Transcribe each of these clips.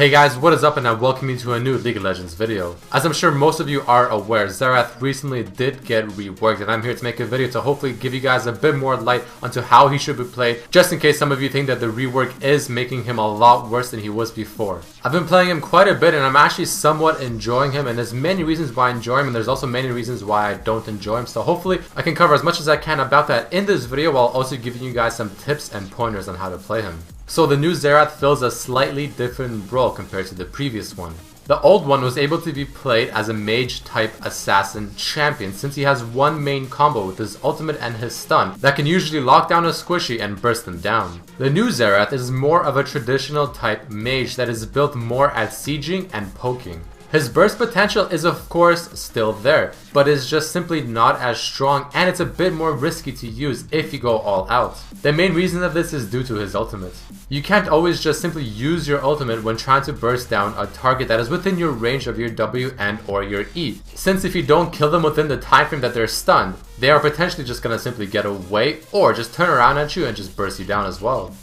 Hey guys, what is up, and I welcome you to a new League of Legends video. As I'm sure most of you are aware, Xerath recently did get reworked, and I'm here to make a video to hopefully give you guys a bit more light onto how he should be played, just in case some of you think that the rework is making him a lot worse than he was before. I've been playing him quite a bit, and I'm actually somewhat enjoying him, and there's many reasons why I enjoy him, and there's also many reasons why I don't enjoy him, so hopefully I can cover as much as I can about that in this video, while also giving you guys some tips and pointers on how to play him. So the new Xerath fills a slightly different role compared to the previous one. The old one was able to be played as a mage type assassin champion, since he has one main combo with his ultimate and his stun that can usually lock down a squishy and burst them down. The new Xerath is more of a traditional type mage that is built more at sieging and poking. His burst potential is of course still there, but is just simply not as strong, and it's a bit more risky to use if you go all out. The main reason of this is due to his ultimate. You can't always just simply use your ultimate when trying to burst down a target that is within your range of your W and or your E, since if you don't kill them within the time frame that they're stunned, they are potentially just gonna simply get away or just turn around at you and just burst you down as well.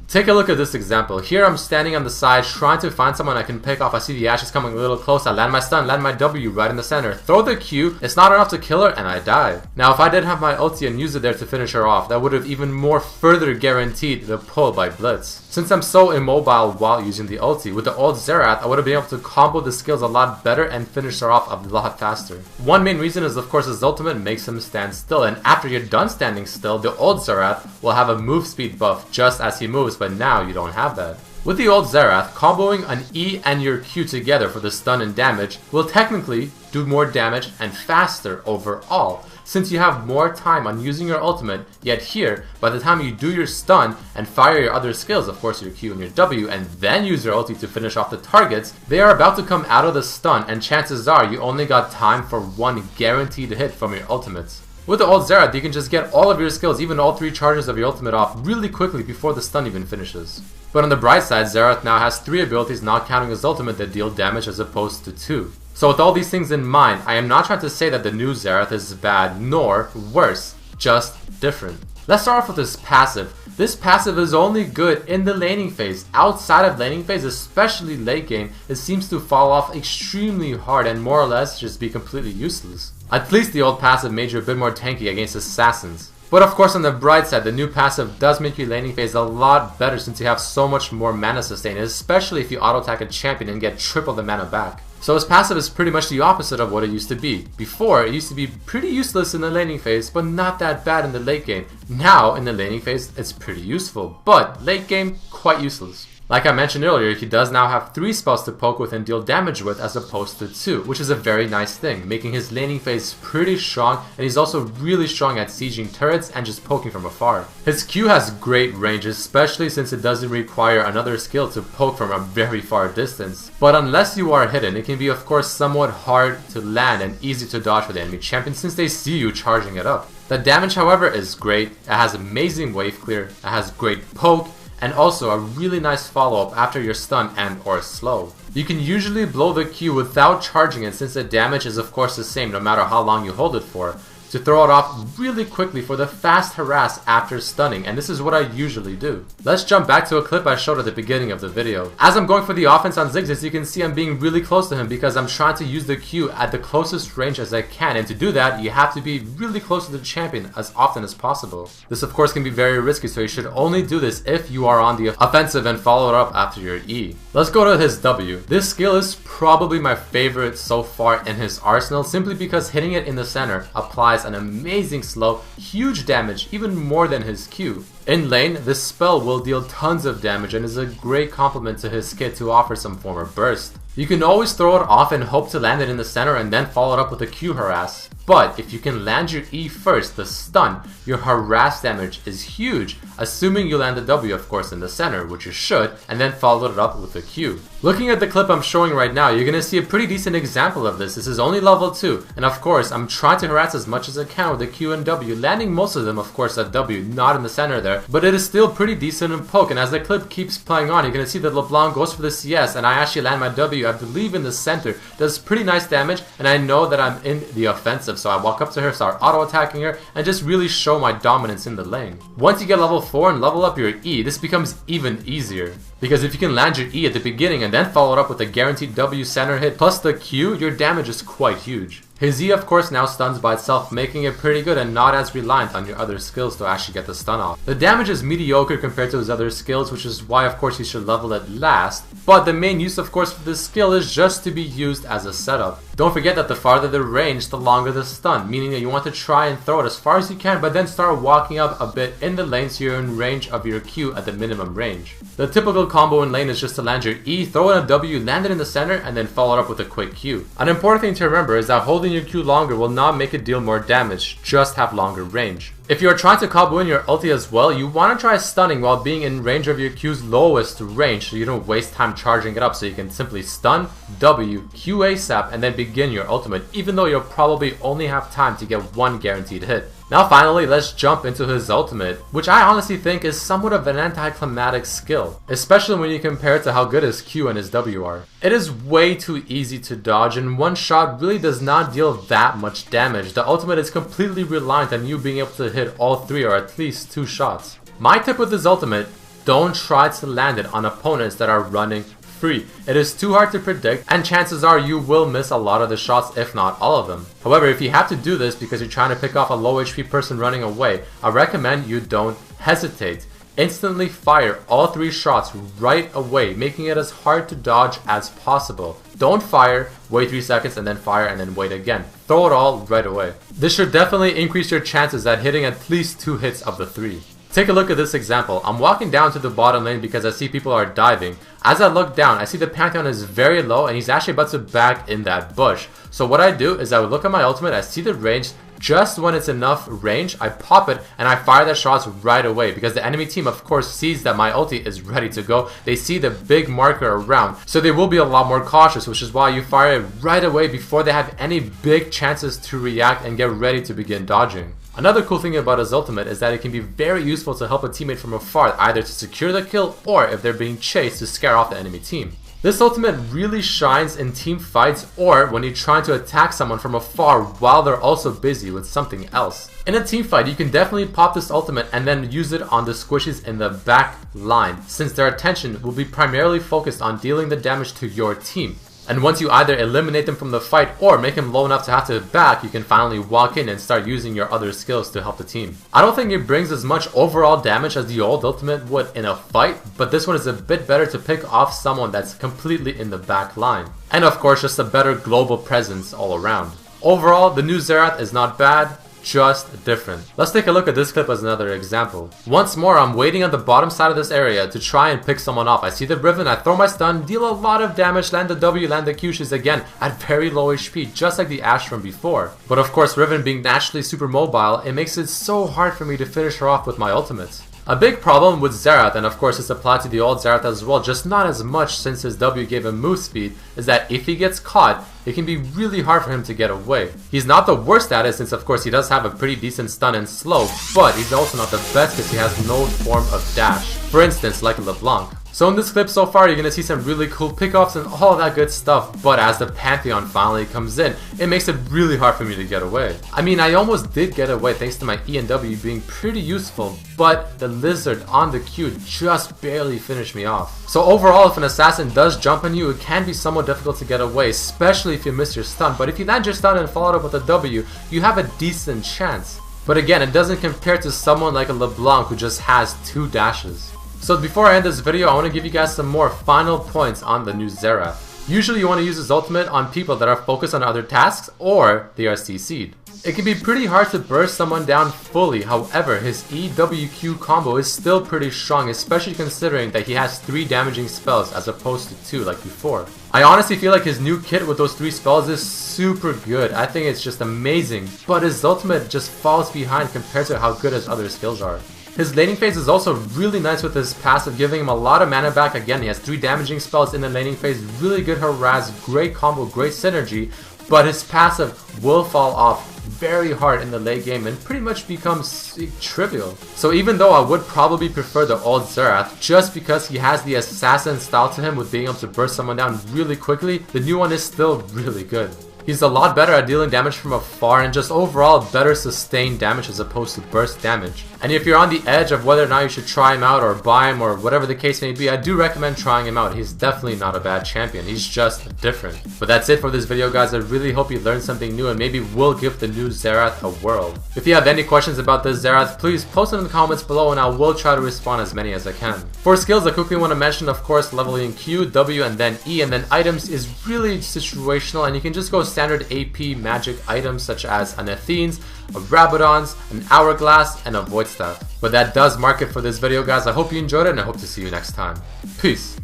Take a look at this example. Here I'm standing on the side trying to find someone I can pick off. I see the Ashes coming a little close. I land my stun, land my W right in the center. Throw the Q. It's not enough to kill her and I die. Now if I did have my ulti and use it there to finish her off, that would have even more further guaranteed the pull by Blitz. Since I'm so immobile while using the ulti, with the old Xerath I would have been able to combo the skills a lot better and finish her off a lot faster. One main reason is of course his ultimate makes him stand still, and after you're done standing still, the old Xerath will have a move speed buff just as he moves, but now you don't have that. With the old Xerath, comboing an E and your Q together for the stun and damage will technically do more damage and faster overall, since you have more time on using your ultimate, yet here, by the time you do your stun and fire your other skills, of course your Q and your W, and then use your ulti to finish off the targets, they are about to come out of the stun, and chances are you only got time for one guaranteed hit from your ultimates. With the old Xerath, you can just get all of your skills, even all 3 charges of your ultimate off really quickly before the stun even finishes. But on the bright side, Xerath now has 3 abilities, not counting his ultimate, that deal damage as opposed to 2. So with all these things in mind, I am not trying to say that the new Xerath is bad, nor worse, just different. Let's start off with this passive. This passive is only good in the laning phase. Outside of laning phase, especially late game, it seems to fall off extremely hard and more or less just be completely useless. At least the old passive made you a bit more tanky against assassins. But of course on the bright side, the new passive does make your laning phase a lot better since you have so much more mana sustain, especially if you auto attack a champion and get triple the mana back. So his passive is pretty much the opposite of what it used to be. Before, it used to be pretty useless in the laning phase, but not that bad in the late game. Now, in the laning phase, it's pretty useful, but late game, quite useless. Like I mentioned earlier, he does now have 3 spells to poke with and deal damage with as opposed to 2, which is a very nice thing, making his laning phase pretty strong, and he's also really strong at sieging turrets and just poking from afar. His Q has great range, especially since it doesn't require another skill to poke from a very far distance. But unless you are hidden, it can be of course somewhat hard to land and easy to dodge for the enemy champion since they see you charging it up. The damage however is great, it has amazing wave clear, it has great poke, and also a really nice follow-up after your stun and or slow. You can usually blow the Q without charging it, since the damage is of course the same no matter how long you hold it for, to throw it off really quickly for the fast harass after stunning, and this is what I usually do. Let's jump back to a clip I showed at the beginning of the video. As I'm going for the offense on Ziggs, you can see I'm being really close to him because I'm trying to use the Q at the closest range as I can, and to do that you have to be really close to the champion as often as possible. This of course can be very risky, so you should only do this if you are on the offensive and follow it up after your E. Let's go to his W. This skill is probably my favorite so far in his arsenal, simply because hitting it in the center applies an amazing slow, huge damage, even more than his Q. In lane, this spell will deal tons of damage and is a great complement to his kit to offer some form of burst. You can always throw it off and hope to land it in the center and then follow it up with a Q harass. But if you can land your E first, the stun, your harass damage is huge, assuming you land the W of course in the center, which you should, and then follow it up with a Q. Looking at the clip I'm showing right now, you're gonna see a pretty decent example of this. This is only level 2, and of course I'm trying to harass as much as I can with the Q and W, landing most of them of course at W, not in the center there, but it is still pretty decent in poke, and as the clip keeps playing on, you're gonna see that LeBlanc goes for the CS, and I actually land my W, I believe in the center, does pretty nice damage, and I know that I'm in the offensive, so I walk up to her, start auto-attacking her, and just really show my dominance in the lane. Once you get level 4 and level up your E, this becomes even easier. Because if you can land your E at the beginning and then follow it up with a guaranteed W center hit plus the Q, your damage is quite huge. His E of course now stuns by itself, making it pretty good and not as reliant on your other skills to actually get the stun off. The damage is mediocre compared to his other skills, which is why of course you should level it last, but the main use of course for this skill is just to be used as a setup. Don't forget that the farther the range, the longer the stun, meaning that you want to try and throw it as far as you can, but then start walking up a bit in the lane so you're in range of your Q at the minimum range. The typical combo in lane is just to land your E, throw in a W, land it in the center, and then follow it up with a quick Q. An important thing to remember is that holding your Q longer will not make it deal more damage, just have longer range. If you are trying to combo in your ulti as well, you want to try stunning while being in range of your Q's lowest range so you don't waste time charging it up, so you can simply stun, W, Q ASAP, and then begin your ultimate, even though you'll probably only have time to get one guaranteed hit. Now finally, let's jump into his ultimate, which I honestly think is somewhat of an anticlimactic skill, especially when you compare it to how good his Q and his W are. It is way too easy to dodge, and one shot really does not deal that much damage. The ultimate is completely reliant on you being able to hit all 3 or at least 2 shots. My tip with this ultimate, don't try to land it on opponents that are running free. It is too hard to predict, and chances are you will miss a lot of the shots, if not all of them. However, if you have to do this because you're trying to pick off a low HP person running away, I recommend you don't hesitate. Instantly fire all 3 shots right away, making it as hard to dodge as possible. Don't fire, wait 3 seconds and then fire and then wait again. Throw it all right away. This should definitely increase your chances at hitting at least 2 hits of the 3. Take a look at this example. I'm walking down to the bottom lane because I see people are diving. As I look down, I see the Pantheon is very low and he's actually about to back in that bush. So what I do is I would look at my ultimate, I see the range. Just when it's enough range, I pop it and I fire the shots right away because the enemy team of course sees that my ulti is ready to go. They see the big marker around, so they will be a lot more cautious, which is why you fire it right away before they have any big chances to react and get ready to begin dodging. Another cool thing about his ultimate is that it can be very useful to help a teammate from afar, either to secure the kill or if they're being chased to scare off the enemy team. This ultimate really shines in team fights or when you're trying to attack someone from afar while they're also busy with something else. In a team fight, you can definitely pop this ultimate and then use it on the squishies in the back line, since their attention will be primarily focused on dealing the damage to your team. And once you either eliminate them from the fight or make them low enough to have to back, you can finally walk in and start using your other skills to help the team. I don't think it brings as much overall damage as the old ultimate would in a fight, but this one is a bit better to pick off someone that's completely in the back line. And of course, just a better global presence all around. Overall, the new Xerath is not bad, just different. Let's take a look at this clip as another example. Once more, I'm waiting on the bottom side of this area to try and pick someone off. I see the Riven, I throw my stun, deal a lot of damage, land the W, land the Q. She's again at very low HP, just like the Ashe from before. But of course, Riven being naturally super mobile, it makes it so hard for me to finish her off with my ultimates. A big problem with Xerath, and of course it's applied to the old Xerath as well, just not as much since his W gave him move speed, is that if he gets caught, it can be really hard for him to get away. He's not the worst at it since of course he does have a pretty decent stun and slow, but he's also not the best because he has no form of dash. For instance, like LeBlanc. So in this clip so far, you're going to see some really cool pickoffs and all that good stuff, but as the Pantheon finally comes in, it makes it really hard for me to get away. I mean, I almost did get away thanks to my E and W being pretty useful, but the Lizard on the Q just barely finished me off. So overall, if an assassin does jump on you, it can be somewhat difficult to get away, especially if you miss your stun, but if you land your stun and follow it up with a W, you have a decent chance. But again, it doesn't compare to someone like a LeBlanc who just has 2 dashes. So before I end this video, I want to give you guys some more final points on the new Xerath. Usually you want to use his ultimate on people that are focused on other tasks or they are CC'd. It can be pretty hard to burst someone down fully, however his EWQ combo is still pretty strong, especially considering that he has 3 damaging spells as opposed to 2 like before. I honestly feel like his new kit with those 3 spells is super good. I think it's just amazing, but his ultimate just falls behind compared to how good his other skills are. His laning phase is also really nice with his passive, giving him a lot of mana back. Again, he has 3 damaging spells in the laning phase, really good harass, great combo, great synergy, but his passive will fall off very hard in the late game and pretty much becomes trivial. So even though I would probably prefer the old Xerath, just because he has the assassin style to him with being able to burst someone down really quickly, the new one is still really good. He's a lot better at dealing damage from afar and just overall better sustained damage as opposed to burst damage. And if you're on the edge of whether or not you should try him out or buy him or whatever the case may be, I do recommend trying him out. He's definitely not a bad champion. He's just different. But that's it for this video, guys. I really hope you learned something new and maybe will give the new Xerath a whirl. If you have any questions about this Xerath, please post them in the comments below and I will try to respond as many as I can. For skills, I quickly want to mention, of course, leveling Q, W, and then E, and then items is really situational, and you can just go standard AP magic items such as an Athene's, a Rabadon's, an Hourglass, and a Void Staff. But that does mark it for this video, guys. I hope you enjoyed it and I hope to see you next time. Peace!